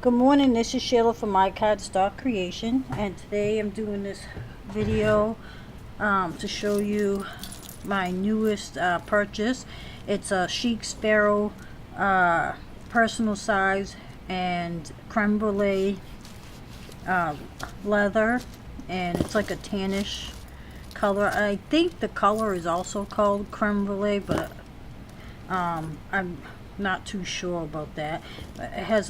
Good morning, this is Sheila from My Cardstock Creation, and today I'm doing this video to show you my newest purchase. It's a Chic Sparrow personal size and creme brulee leather, and it's like a tannish color. I think the color is also called creme brulee, but I'm not too sure about that. It has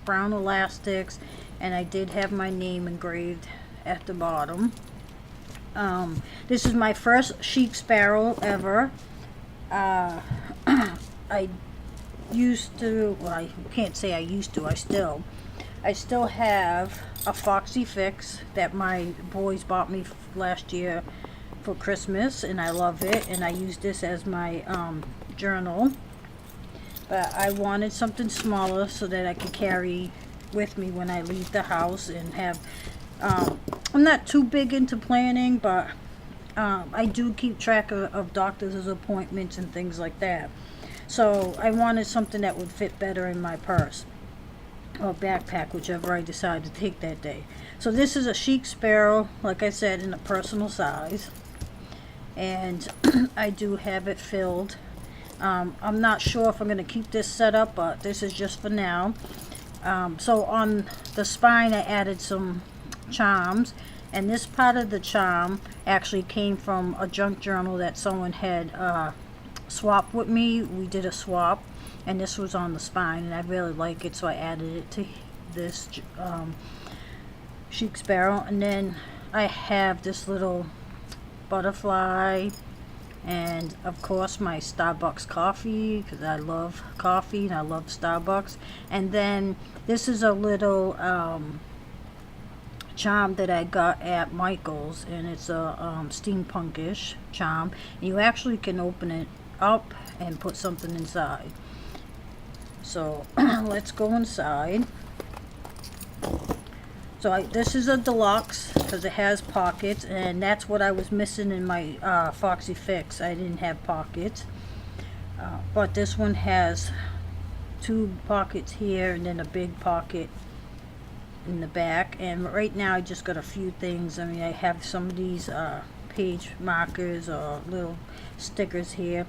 brown elastics, and I did have my name engraved at the bottom. This is my first Chic Sparrow ever. I used to, well, I can't say I used to, I still have a Foxy Fix that my boys bought me last year for Christmas, and I love it, and I use this as my journal. But I wanted something smaller so that I could carry with me when I leave the house and have, I'm not too big into planning, but I do keep track of doctor's appointments and things like that. So I wanted something that would fit better in my purse or backpack, whichever I decide to take that day. So this is a Chic Sparrow, like I said, in a personal size, and I do have it filled. I'm not sure if I'm going to keep this set up, but this is just for now. So on the spine I added some charms, and this part of the charm actually came from a junk journal that someone had swapped with me. We did a swap, and this was on the spine, and I really like it, so I added it to this Chic Sparrow. And then I have this little butterfly, and of course my Starbucks coffee, because I love coffee and I love Starbucks. And then this is a little charm that I got at Michael's, and it's a steampunkish charm. You actually can open it up and put something inside. So let's go inside. So this is a deluxe because it has pockets, and that's what I was missing in my Foxy Fix. I didn't have pockets, but this one has two pockets here and then a big pocket in the back. And right now I just got a few things. I mean, I have some of these page markers or little stickers here.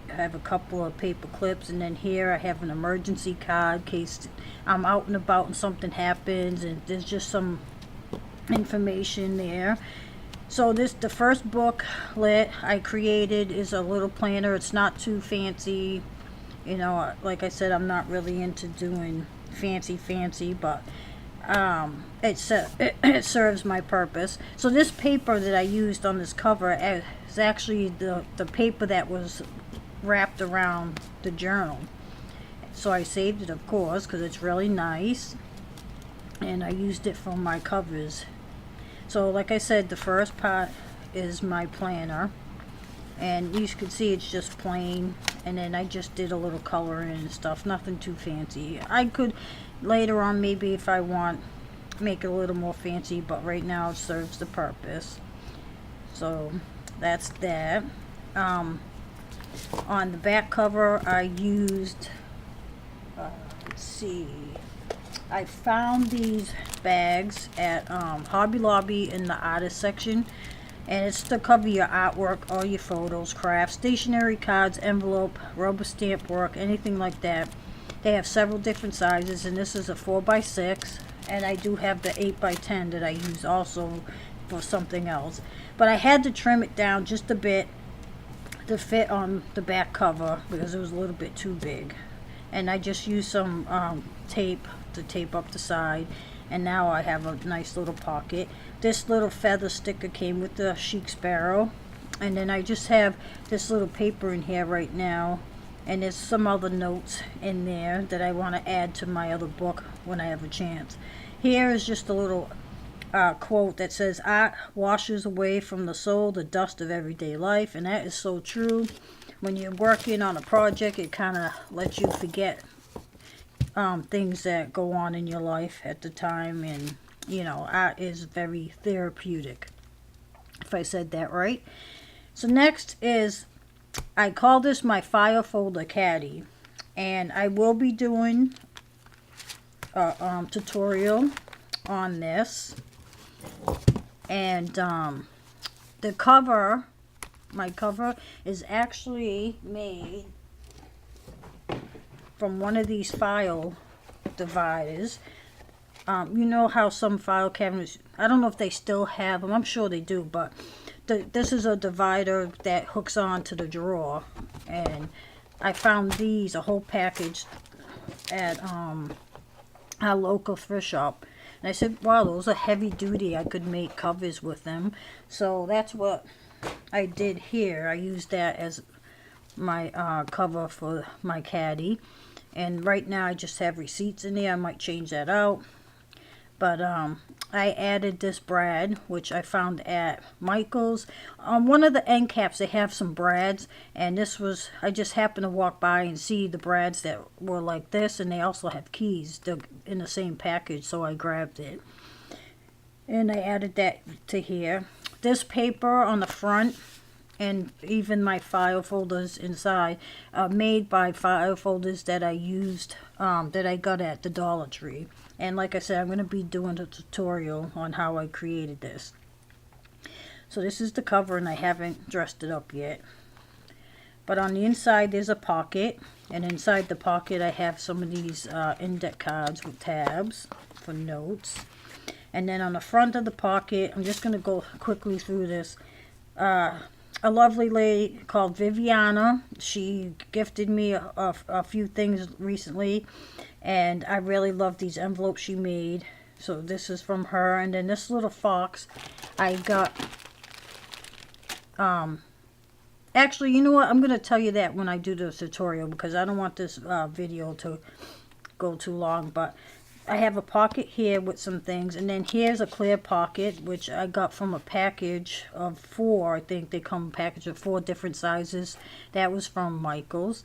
I have a couple of paper clips, and then here I have an emergency card in case I'm out and about and something happens, and there's just some information there. So the first booklet I created is a little planner. It's not too fancy, you know, like I said, I'm not really into doing fancy, but it serves my purpose. So this paper that I used on this cover is actually the paper that was wrapped around the journal. So I saved it, of course, because it's really nice, and I used it for my covers. So like I said, the first part is my planner, and you can see it's just plain, and then I just did a little coloring and stuff, nothing too fancy. I could later on, maybe if I want, make it a little more fancy, but right now it serves the purpose. So that's that. On the back cover I used, let's see, I found these bags at Hobby Lobby in the artist section, and it's to cover your artwork, all your photos, crafts, stationery, cards, envelope, rubber stamp work, anything like that. They have several different sizes, and this is a 4x6, and I do have the 8x10 that I use also for something else. But I had to trim it down just a bit to fit on the back cover because it was a little bit too big, and I just used some tape to tape up the side, and now I have a nice little pocket. This little feather sticker came with the Chic Sparrow, and then I just have this little paper in here right now, and there's some other notes in there that I want to add to my other book when I have a chance. Here is just a little quote that says, "Art washes away from the soul the dust of everyday life," and that is so true. When you're working on a project, it kind of lets you forget things that go on in your life at the time, and you know, art is very therapeutic, if I said that right. So next is, I call this my file folder caddy, and I will be doing a tutorial on this. And the cover, my cover, is actually made from one of these file dividers. You know how some file cabinets, I don't know if they still have them, I'm sure they do, but this is a divider that hooks on to the drawer. And I found these, a whole package, at our local thrift shop. And I said, wow, those are heavy duty. I could make covers with them. So that's what I did here. I used that as my cover for my caddy. And right now I just have receipts in there. I might change that out. But I added this brad, which I found at Michael's. On one of the end caps, they have some brads. And this was, I just happened to walk by and see the brads that were like this. And they also have keys in the same package, so I grabbed it. And I added that to here. This paper on the front, and even my file folders inside, made by file folders that I used, that I got at the Dollar Tree. And like I said, I'm going to be doing a tutorial on how I created this. So this is the cover, and I haven't dressed it up yet. But on the inside there's a pocket, and inside the pocket I have some of these index cards with tabs for notes. And then on the front of the pocket, I'm just going to go quickly through this. A lovely lady called Viviana, she gifted me a few things recently, and I really love these envelopes she made. So this is from her. And then this little fox I got, actually, you know what, I'm going to tell you that when I do the tutorial, because I don't want this video to go too long. But I have a pocket here with some things, and then here's a clear pocket, which I got from a package of 4. I think they come in a package of 4 different sizes. That was from Michael's,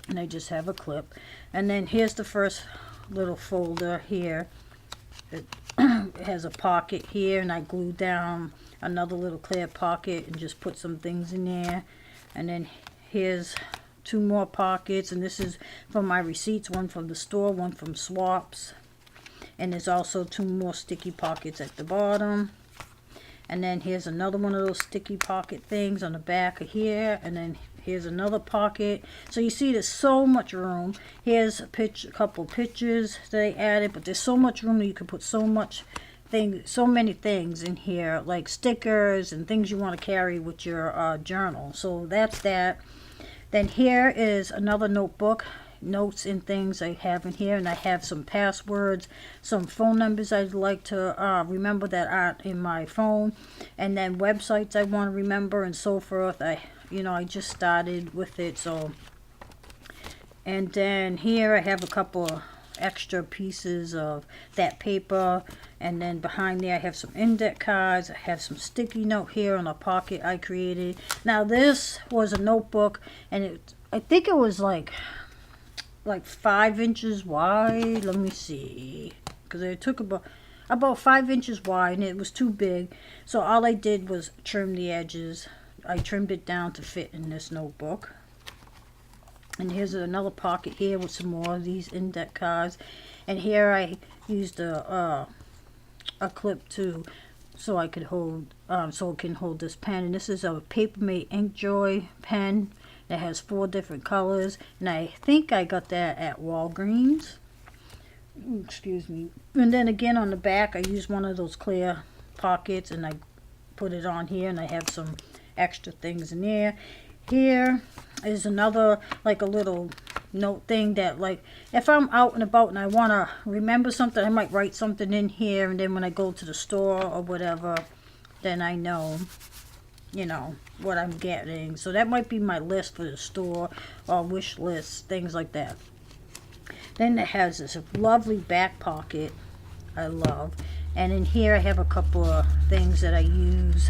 and I just have a clip. And then here's the first little folder here. It has a pocket here, and I glued down another little clear pocket and just put some things in there. And then here's 2 more pockets, and this is from my receipts, one from the store, one from Swaps. And there's also 2 more sticky pockets at the bottom. And then here's another one of those sticky pocket things on the back of here. And then here's another pocket. So you see there's so much room. Here's a couple pictures that I added, but there's so much room that you can put so many things in here, like stickers and things you want to carry with your journal. So that's that. Then here is another notebook, notes and things I have in here, and I have some passwords, some phone numbers I'd like to remember that aren't in my phone, and then websites I want to remember and so forth. I just started with it, so. And then here I have a couple of extra pieces of that paper, and then behind there I have some index cards. I have some sticky note here on a pocket I created. Now this was a notebook, and I think it was like 5 inches wide. Let me see, because it took about 5 inches wide, and it was too big, so all I did was trim the edges. I trimmed it down to fit in this notebook. And here's another pocket here with some more of these index cards. And here I used a clip too, so I could hold, so it can hold this pen. And this is a Papermate Inkjoy pen that has 4 different colors. And I think I got that at Walgreens. Excuse me. And then again on the back, I used one of those clear pockets, and I put it on here, and I have some extra things in there. Here is another, like a little note thing that, like, if I'm out and about and I want to remember something, I might write something in here, and then when I go to the store or whatever, then I know, what I'm getting. So that might be my list for the store, or wish list, things like that. Then it has this lovely back pocket I love, and in here I have a couple of things that I use.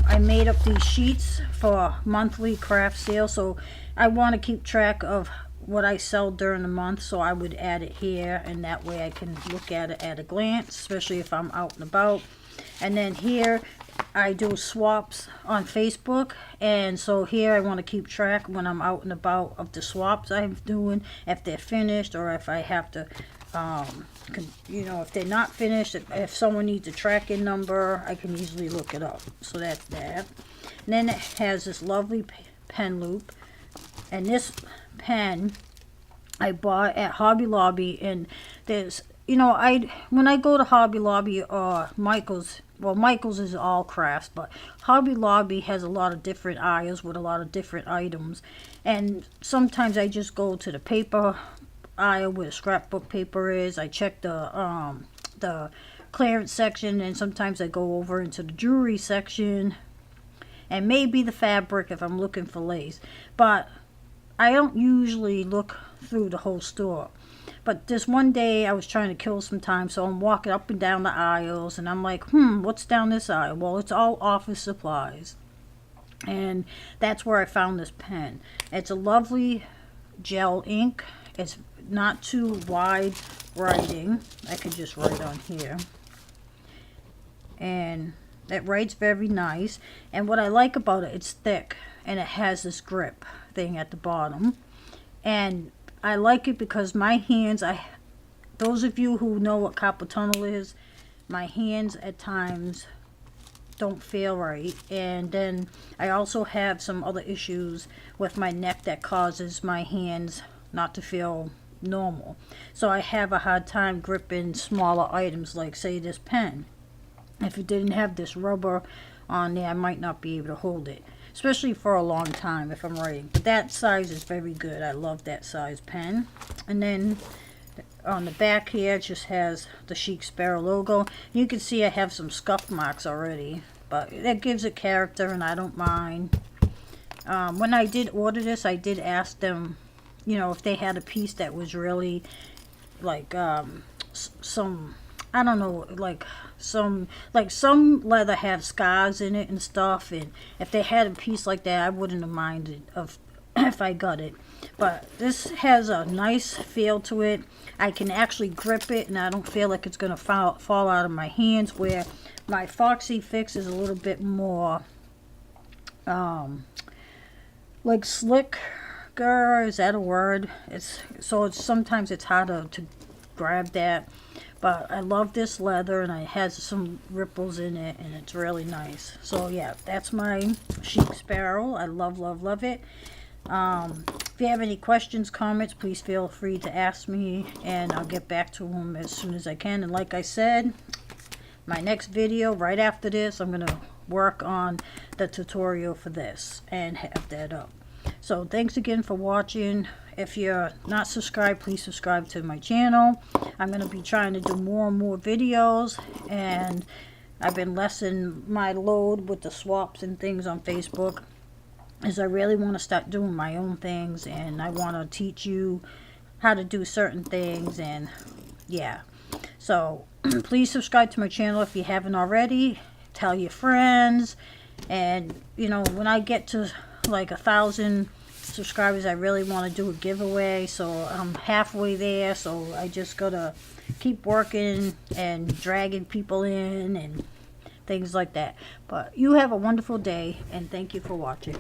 I made up these sheets for monthly craft sale, so I want to keep track of what I sell during the month, so I would add it here, and that way I can look at it at a glance, especially if I'm out and about. And then here I do swaps on Facebook, and so here I want to keep track when I'm out and about of the swaps I'm doing, if they're finished or if I have to You know, if they're not finished, if someone needs a tracking number, I can easily look it up. So that's that. And then it has this lovely pen loop. And this pen I bought at Hobby Lobby. And there's, you know, when I go to Hobby Lobby or Michael's, well, Michael's is all crafts, but Hobby Lobby has a lot of different aisles with a lot of different items. And sometimes I just go to the paper aisle where scrapbook paper is. I check the clearance section, and sometimes I go over into the jewelry section and maybe the fabric if I'm looking for lace. But I don't usually look through the whole store. But this one day I was trying to kill some time, so I'm walking up and down the aisles, and I'm like, what's down this aisle? Well, it's all office supplies. And that's where I found this pen. It's a lovely gel ink. It's not too wide writing. I could just write on here. And it writes very nice. And what I like about it, it's thick. And it has this grip thing at the bottom. And I like it because my hands, those of you who know what carpal tunnel is, my hands at times don't feel right. And then I also have some other issues with my neck that causes my hands not to feel normal. So I have a hard time gripping smaller items, like say this pen. If it didn't have this rubber on there, I might not be able to hold it, especially for a long time if I'm writing. But that size is very good. I love that size pen. And then on the back here, it just has the Chic Sparrow logo. You can see I have some scuff marks already, but that gives it character, and I don't mind. When I did order this, I did ask them, you know, if they had a piece that was really like some, I don't know, like some leather have scars in it and stuff, and if they had a piece like that, I wouldn't have minded of if I got it. But this has a nice feel to it. I can actually grip it, and I don't feel like it's gonna fall out of my hands, where my Foxy Fix is a little bit more like slicker. Is that a word? Sometimes it's harder to grab that. But I love this leather, and it has some ripples in it, and it's really nice. So yeah, that's my Chic Sparrow. I love, love, love it. If you have any questions, comments, please feel free to ask me, and I'll get back to them as soon as I can. And like I said, my next video right after this, I'm going to work on the tutorial for this and have that up. So thanks again for watching. If you're not subscribed, please subscribe to my channel. I'm going to be trying to do more and more videos, and I've been lessening my load with the swaps and things on Facebook, as I really want to start doing my own things, and I want to teach you how to do certain things. And yeah, so please subscribe to my channel if you haven't already. Tell your friends, and you know, when I get to like 1,000 subscribers, I really want to do a giveaway. So I'm halfway there, so I just gotta keep working and dragging people in and things like that. But you have a wonderful day, and thank you for watching.